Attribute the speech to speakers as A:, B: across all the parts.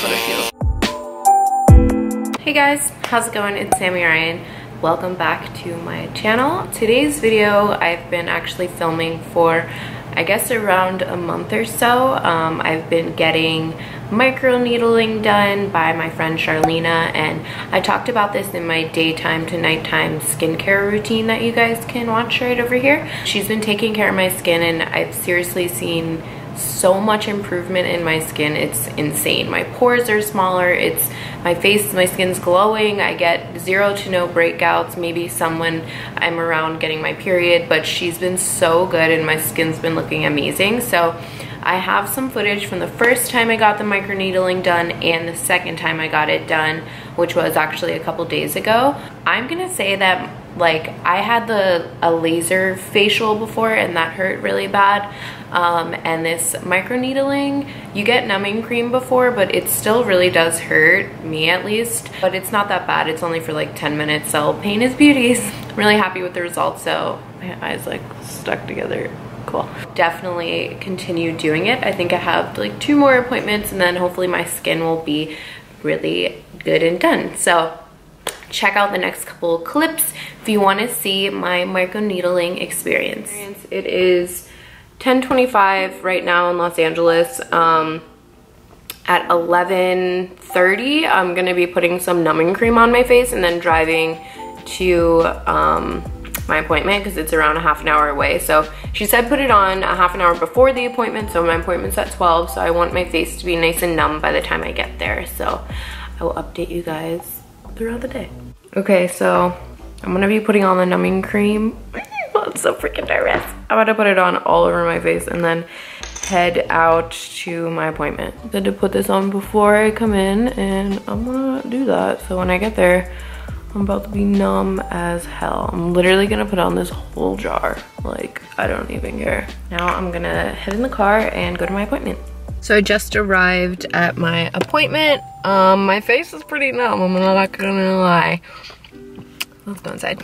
A: what it feels. Hey guys, how's it going? It's Samii. Welcome back to my channel. Today's video I've been actually filming for I guess around a month or so. I've been getting microneedling done by my friend Charlena, and I talked about this in my daytime to nighttime skincare routine that you guys can watch right over here. She's been taking care of my skin and I've seriously seen so much improvement in my skin. It's insane. My pores are smaller, my skin's glowing. I get 0 to no breakouts, maybe some when I'm around getting my period, but she's been so good and my skin's been looking amazing. So I have some footage from the first time I got the microneedling done and the second time I got it done, which was actually a couple days ago. I'm gonna say that like I had a laser facial before and that hurt really bad. And this microneedling, you get numbing cream before, but it still really does hurt, me at least. But it's not that bad. It's only for like 10 minutes, so pain is beauty. I'm really happy with the results, so my eyes like stuck together. Cool. Definitely continue doing it. I think I have like 2 more appointments and then hopefully my skin will be really good and done. So check out the next couple clips if you want to see my microneedling experience. It is 10:25 right now in Los Angeles. At 11:30 I'm gonna be putting some numbing cream on my face and then driving to my appointment because it's around a half an hour away. So she said put it on a half an hour before the appointment, so my appointment's at 12, so I want my face to be nice and numb by the time I get there. So I will update you guys throughout the day. Okay, so I'm gonna be putting on the numbing cream. I'm so freaking nervous. I'm gonna put it on all over my face and then head out to my appointment. I'm going to put this on before I come in and I'm gonna do that. So when I get there, I'm about to be numb as hell. I'm literally gonna put on this whole jar. Like, I don't even care. Now I'm gonna head in the car and go to my appointment. So I just arrived at my appointment. My face is pretty numb, I'm not gonna lie. Let's go inside.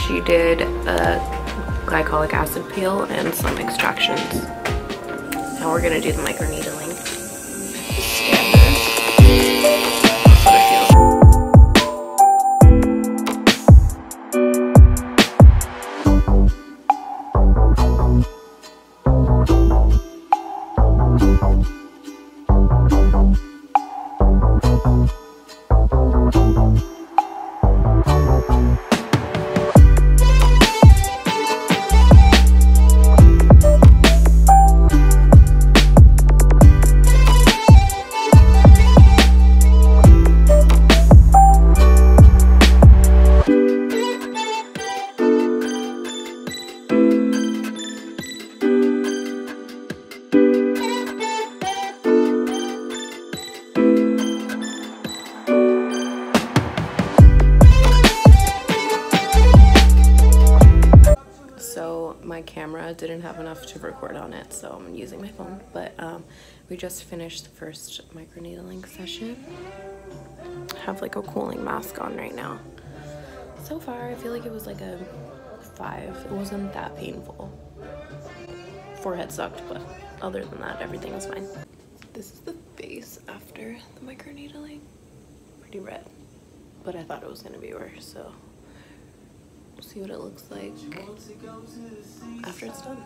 A: She did a glycolic acid peel and some extractions. Now we're gonna do the microneedling. My camera didn't have enough to record on it, so I'm using my phone. But we just finished the first microneedling session. I have like a cooling mask on right now. So far I feel like it was like a 5. It wasn't that painful. Forehead sucked, but other than that everything was fine. This is the face after the microneedling. Pretty red, but I thought it was gonna be worse, so we'll see what it looks like after it's done.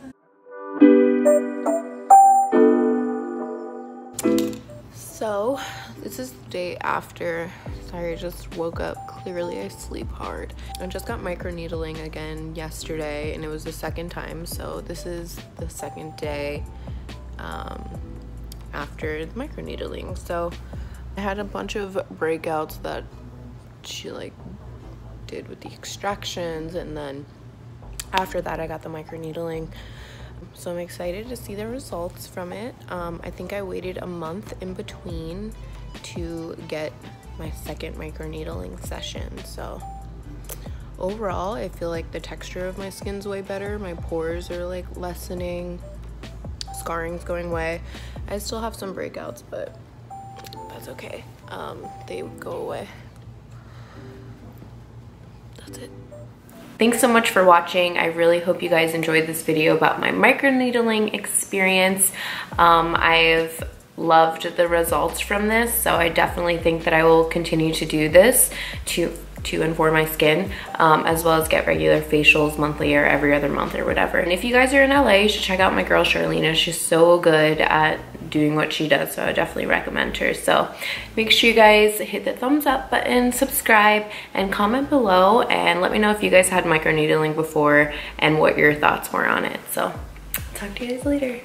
A: So this is the day after. Sorry, I just woke up. Clearly I sleep hard. I just got microneedling again yesterday and it was the second time, so this is the second day. after the microneedling. So I had a bunch of breakouts that she like did with the extractions, and then after that I got the microneedling. So I'm excited to see the results from it. I think I waited a month in between to get my second microneedling session. So overall, I feel like the texture of my skin's way better. My pores are like lessening, scarring's going away. I still have some breakouts, but that's okay. They go away. That's it. Thanks so much for watching. I really hope you guys enjoyed this video about my microneedling experience. I've loved the results from this, so I definitely think that I will continue to do this to and for my skin, as well as get regular facials monthly or every other month or whatever. And if you guys are in LA, you should check out my girl Charlena. She's so good at doing what she does, so I definitely recommend her. So make sure you guys hit the thumbs up button, subscribe, and comment below, and let me know if you guys had microneedling before and what your thoughts were on it. So talk to you guys later.